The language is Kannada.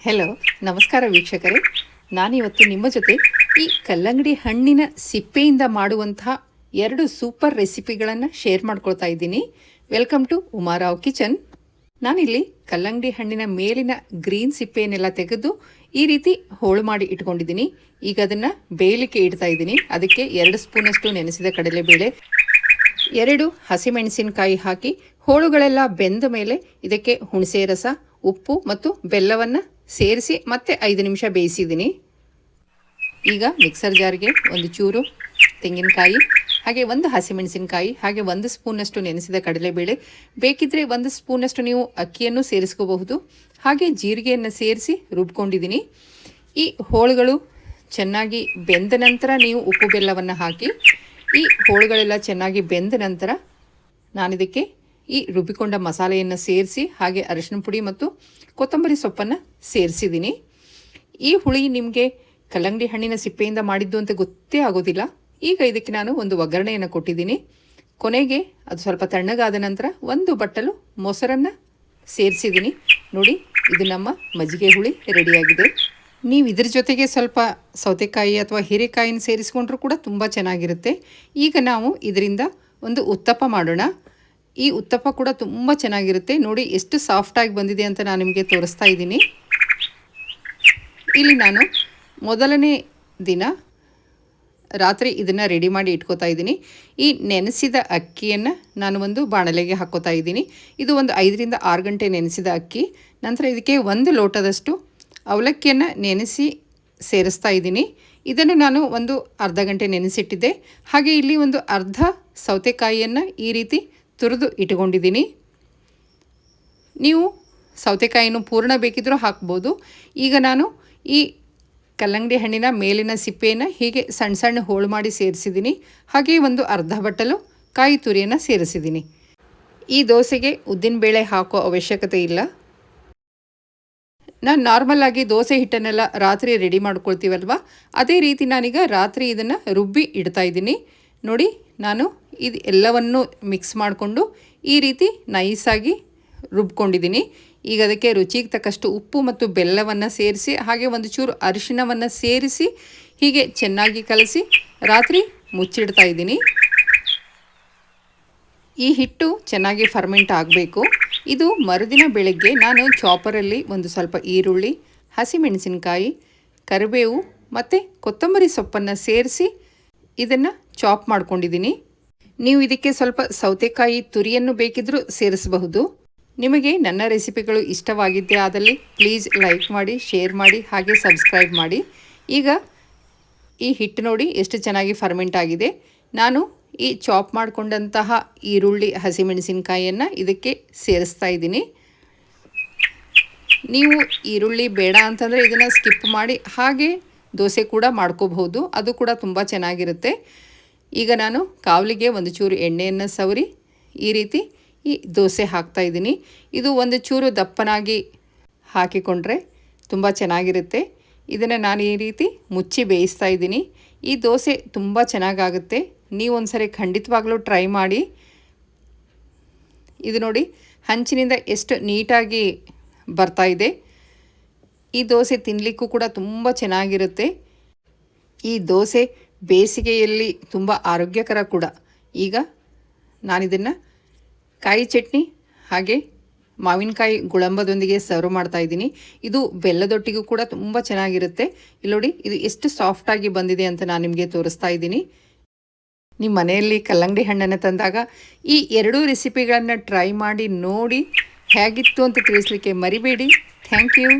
ಹೆಲೋ, ನಮಸ್ಕಾರ ವೀಕ್ಷಕರೇ. ನಾನಿವತ್ತು ನಿಮ್ಮ ಜೊತೆ ಈ ಕಲ್ಲಂಗಡಿ ಹಣ್ಣಿನ ಸಿಪ್ಪೆಯಿಂದ ಮಾಡುವಂತಹ 2 ಸೂಪರ್ ರೆಸಿಪಿಗಳನ್ನು ಶೇರ್ ಮಾಡ್ಕೊಳ್ತಾ ಇದ್ದೀನಿ. Welcome to Umarao kitchen. ನಾನಿಲ್ಲಿ ಕಲ್ಲಂಗಡಿ ಹಣ್ಣಿನ ಮೇಲಿನ ಗ್ರೀನ್ ಸಿಪ್ಪೆಯನ್ನೆಲ್ಲ ತೆಗೆದು ಈ ರೀತಿ ಹೋಳು ಮಾಡಿ ಇಟ್ಕೊಂಡಿದ್ದೀನಿ. ಈಗ ಅದನ್ನು ಬೇಯಲಿಕ್ಕೆ ಇಡ್ತಾ ಇದ್ದೀನಿ. ಅದಕ್ಕೆ 2 ಸ್ಪೂನಷ್ಟು ನೆನೆಸಿದ ಕಡಲೆಬೇಳೆ, 2 ಹಸಿಮೆಣಸಿನಕಾಯಿ ಹಾಕಿ ಹೋಳುಗಳೆಲ್ಲ ಬೆಂದ ಮೇಲೆ ಇದಕ್ಕೆ ಹುಣಸೆ ರಸ, ಉಪ್ಪು ಮತ್ತು ಬೆಲ್ಲವನ್ನು ಸೇರಿಸಿ ಮತ್ತೆ 5 ನಿಮಿಷ ಬೇಯಿಸಿದ್ದೀನಿ. ಈಗ ಮಿಕ್ಸರ್ ಜಾರ್ಗೆ ಒಂದು ಚೂರು ತೆಂಗಿನಕಾಯಿ, ಹಾಗೆ 1 ಹಸಿಮೆಣಸಿನಕಾಯಿ, ಹಾಗೆ 1 ಸ್ಪೂನಷ್ಟು ನೆನೆಸಿದ ಕಡಲೆಬೇಳೆ, ಬೇಕಿದ್ದರೆ 1 ಸ್ಪೂನಷ್ಟು ನೀವು ಅಕ್ಕಿಯನ್ನು ಸೇರಿಸ್ಕೋಬಹುದು. ಹಾಗೆ ಜೀರಿಗೆಯನ್ನು ಸೇರಿಸಿ ರುಬ್ಕೊಂಡಿದ್ದೀನಿ. ಈ ಹೋಳುಗಳು ಚೆನ್ನಾಗಿ ಬೆಂದ ನಂತರ ನೀವು ಉಪ್ಪು ಬೆಲ್ಲವನ್ನು ಹಾಕಿ, ಈ ಹೋಳುಗಳೆಲ್ಲ ಚೆನ್ನಾಗಿ ಬೆಂದ ನಂತರ ನಾನಿದಕ್ಕೆ ಈ ರುಬ್ಬಿಕೊಂಡ ಮಸಾಲೆಯನ್ನು ಸೇರಿಸಿ, ಹಾಗೆ ಅರಿಶಿನ ಪುಡಿ ಮತ್ತು ಕೊತ್ತಂಬರಿ ಸೊಪ್ಪನ್ನು ಸೇರಿಸಿದ್ದೀನಿ. ಈ ಹುಳಿ ನಿಮಗೆ ಕಲ್ಲಂಗಡಿ ಹಣ್ಣಿನ ಸಿಪ್ಪೆಯಿಂದ ಮಾಡಿದ್ದು ಅಂತ ಗೊತ್ತೇ ಆಗೋದಿಲ್ಲ. ಈಗ ಇದಕ್ಕೆ ನಾನು ಒಂದು ಒಗ್ಗರಣೆಯನ್ನು ಕೊಟ್ಟಿದ್ದೀನಿ. ಕೊನೆಗೆ ಅದು ಸ್ವಲ್ಪ ತಣ್ಣಗಾದ ನಂತರ 1 ಬಟ್ಟಲು ಮೊಸರನ್ನು ಸೇರಿಸಿದ್ದೀನಿ. ನೋಡಿ, ಇದು ನಮ್ಮ ಮಜ್ಜಿಗೆ ಹುಳಿ ರೆಡಿಯಾಗಿದೆ. ನೀವು ಇದ್ರ ಜೊತೆಗೆ ಸ್ವಲ್ಪ ಸೌತೆಕಾಯಿ ಅಥವಾ ಹೀರೆಕಾಯಿನ ಸೇರಿಸ್ಕೊಂಡ್ರೂ ಕೂಡ ತುಂಬ ಚೆನ್ನಾಗಿರುತ್ತೆ. ಈಗ ನಾವು ಇದರಿಂದ ಒಂದು ಉತ್ತಪ್ಪ ಮಾಡೋಣ. ಈ ಉತ್ತಪ್ಪ ಕೂಡ ತುಂಬ ಚೆನ್ನಾಗಿರುತ್ತೆ. ನೋಡಿ ಎಷ್ಟು ಸಾಫ್ಟಾಗಿ ಬಂದಿದೆ ಅಂತ ನಾನು ನಿಮಗೆ ತೋರಿಸ್ತಾ ಇದ್ದೀನಿ. ಇಲ್ಲಿ ನಾನು ಮೊದಲನೇ ದಿನ ರಾತ್ರಿ ಇದನ್ನು ರೆಡಿ ಮಾಡಿ ಇಟ್ಕೋತಾ ಇದ್ದೀನಿ. ಈ ನೆನೆಸಿದ ಅಕ್ಕಿಯನ್ನು ನಾನು ಒಂದು ಬಾಣಲೆಗೆ ಹಾಕ್ಕೋತಾ ಇದ್ದೀನಿ. ಇದು ಒಂದು 5 ರಿಂದ 6 ಗಂಟೆ ನೆನೆಸಿದ ಅಕ್ಕಿ. ನಂತರ ಇದಕ್ಕೆ 1 ಲೋಟದಷ್ಟು ಅವಲಕ್ಕಿಯನ್ನು ನೆನೆಸಿ ಸೇರಿಸ್ತಾ ಇದ್ದೀನಿ. ಇದನ್ನು ನಾನು ಒಂದು ಅರ್ಧ ಗಂಟೆ ನೆನೆಸಿಟ್ಟಿದ್ದೆ. ಹಾಗೆ ಇಲ್ಲಿ ಒಂದು ಅರ್ಧ ಸೌತೆಕಾಯಿಯನ್ನು ಈ ರೀತಿ ತುರಿದು ಇಟ್ಕೊಂಡಿದ್ದೀನಿ. ನೀವು ಸೌತೆಕಾಯಿನೂ ಪೂರ್ಣ ಬೇಕಿದ್ರೂ ಹಾಕ್ಬೋದು. ಈಗ ನಾನು ಈ ಕಲ್ಲಂಗಡಿ ಹಣ್ಣಿನ ಮೇಲಿನ ಸಿಪ್ಪೆಯನ್ನು ಹೀಗೆ ಸಣ್ಣ ಸಣ್ಣ ಹೋಳು ಮಾಡಿ ಸೇರಿಸಿದ್ದೀನಿ. ಹಾಗೆ ಒಂದು ಅರ್ಧ ಬಟ್ಟಲು ಕಾಯಿ ತುರಿಯನ್ನು ಸೇರಿಸಿದ್ದೀನಿ. ಈ ದೋಸೆಗೆ ಉದ್ದಿನಬೇಳೆ ಹಾಕೋ ಅವಶ್ಯಕತೆ ಇಲ್ಲ. ನಾನು ನಾರ್ಮಲಾಗಿ ದೋಸೆ ಹಿಟ್ಟನ್ನೆಲ್ಲ ರಾತ್ರಿ ರೆಡಿ ಮಾಡ್ಕೊಳ್ತೀವಲ್ವ, ಅದೇ ರೀತಿ ನಾನೀಗ ರಾತ್ರಿ ಇದನ್ನು ರುಬ್ಬಿ ಇಡ್ತಾ ಇದ್ದೀನಿ. ನೋಡಿ, ನಾನು ಇದು ಎಲ್ಲವನ್ನು ಮಿಕ್ಸ್ ಮಾಡಿಕೊಂಡು ಈ ರೀತಿ ನೈಸಾಗಿ ರುಬ್ಕೊಂಡಿದ್ದೀನಿ. ಈಗ ಅದಕ್ಕೆ ರುಚಿಗೆ ತಕ್ಕಷ್ಟು ಉಪ್ಪು ಮತ್ತು ಬೆಲ್ಲವನ್ನು ಸೇರಿಸಿ, ಹಾಗೆ ಒಂದು ಚೂರು ಅರಿಶಿಣವನ್ನು ಸೇರಿಸಿ ಹೀಗೆ ಚೆನ್ನಾಗಿ ಕಲಸಿ ರಾತ್ರಿ ಮುಚ್ಚಿಡ್ತಾ ಇದ್ದೀನಿ. ಈ ಹಿಟ್ಟು ಚೆನ್ನಾಗಿ ಫರ್ಮೆಂಟ್ ಆಗಬೇಕು. ಇದು ಮರುದಿನ ಬೆಳಗ್ಗೆ ನಾನು ಚಾಪರಲ್ಲಿ ಒಂದು ಸ್ವಲ್ಪ ಈರುಳ್ಳಿ, ಹಸಿಮೆಣಸಿನಕಾಯಿ, ಕರಿಬೇವು ಮತ್ತು ಕೊತ್ತಂಬರಿ ಸೊಪ್ಪನ್ನು ಸೇರಿಸಿ ಇದನ್ನು ಚಾಪ್ ಮಾಡ್ಕೊಂಡಿದ್ದೀನಿ. ನೀವು ಇದಕ್ಕೆ ಸ್ವಲ್ಪ ಸೌತೆಕಾಯಿ ತುರಿಯನ್ನು ಬೇಕಿದ್ದರೂ ಸೇರಿಸಬಹುದು. ನಿಮಗೆ ನನ್ನ ರೆಸಿಪಿಗಳು ಇಷ್ಟವಾಗಿದ್ದೇ ಆದಲ್ಲಿ ಪ್ಲೀಸ್ ಲೈಕ್ ಮಾಡಿ, ಶೇರ್ ಮಾಡಿ, ಹಾಗೆ ಸಬ್ಸ್ಕ್ರೈಬ್ ಮಾಡಿ. ಈಗ ಈ ಹಿಟ್ಟು ನೋಡಿ ಎಷ್ಟು ಚೆನ್ನಾಗಿ ಫರ್ಮೆಂಟ್ ಆಗಿದೆ. ನಾನು ಈ ಚಾಪ್ ಮಾಡಿಕೊಂಡಂತಹ ಈರುಳ್ಳಿ, ಹಸಿಮೆಣಸಿನಕಾಯಿಯನ್ನು ಇದಕ್ಕೆ ಸೇರಿಸ್ತಾ ಇದ್ದೀನಿ. ನೀವು ಈರುಳ್ಳಿ ಬೇಡ ಅಂತಂದರೆ ಇದನ್ನು ಸ್ಕಿಪ್ ಮಾಡಿ ಹಾಗೆ ದೋಸೆ ಕೂಡ ಮಾಡ್ಕೋಬಹುದು. ಅದು ಕೂಡ ತುಂಬ ಚೆನ್ನಾಗಿರುತ್ತೆ. ಈಗ ನಾನು ಕಾವಲಿಗೆ ಒಂದು ಚೂರು ಎಣ್ಣೆಯನ್ನು ಸವರಿ ಈ ರೀತಿ ಈ ದೋಸೆ ಹಾಕ್ತಾ ಇದ್ದೀನಿ. ಇದು ಒಂದು ಚೂರು ದಪ್ಪನಾಗಿ ಹಾಕಿಕೊಂಡ್ರೆ ತುಂಬ ಚೆನ್ನಾಗಿರುತ್ತೆ. ಇದನ್ನು ನಾನು ಈ ರೀತಿ ಮುಚ್ಚಿ ಬೇಯಿಸ್ತಾ ಇದ್ದೀನಿ. ಈ ದೋಸೆ ತುಂಬ ಚೆನ್ನಾಗಾಗುತ್ತೆ. ನೀವು ಒಂದ್ಸರಿ ಖಂಡಿತವಾಗ್ಲೂ ಟ್ರೈ ಮಾಡಿ. ಇದು ನೋಡಿ, ಹಂಚಿನಿಂದ ಎಷ್ಟು ನೀಟಾಗಿ ಬರ್ತಾ ಇದೆ. ಈ ದೋಸೆ ತಿನ್ನಲಿಕ್ಕೂ ಕೂಡ ತುಂಬ ಚೆನ್ನಾಗಿರುತ್ತೆ. ಈ ದೋಸೆ ಬೇಸಿಗೆಯಲ್ಲಿ ತುಂಬ ಆರೋಗ್ಯಕರ ಕೂಡ. ಈಗ ನಾನಿದನ್ನು ಕಾಯಿ ಚಟ್ನಿ ಹಾಗೆ ಮಾವಿನಕಾಯಿ ಗುಳಂಬದೊಂದಿಗೆ ಸರ್ವ್ ಮಾಡ್ತಾ ಇದ್ದೀನಿ. ಇದು ಬೆಲ್ಲದೊಟ್ಟಿಗೂ ಕೂಡ ತುಂಬ ಚೆನ್ನಾಗಿರುತ್ತೆ. ಇಲ್ಲಿ ನೋಡಿ, ಇದು ಎಷ್ಟು ಸಾಫ್ಟಾಗಿ ಬಂದಿದೆ ಅಂತ ನಾನು ನಿಮಗೆ ತೋರಿಸ್ತಾ ಇದ್ದೀನಿ. ನಿಮ್ಮ ಮನೆಯಲ್ಲಿ ಕಲ್ಲಂಗಡಿ ಹಣ್ಣನ್ನು ತಂದಾಗ ಈ 2 ರೆಸಿಪಿಗಳನ್ನು ಟ್ರೈ ಮಾಡಿ ನೋಡಿ ಹೇಗಿತ್ತು ಅಂತ ತಿಳಿಸ್ಲಿಕ್ಕೆ ಮರಿಬೇಡಿ. Thank you.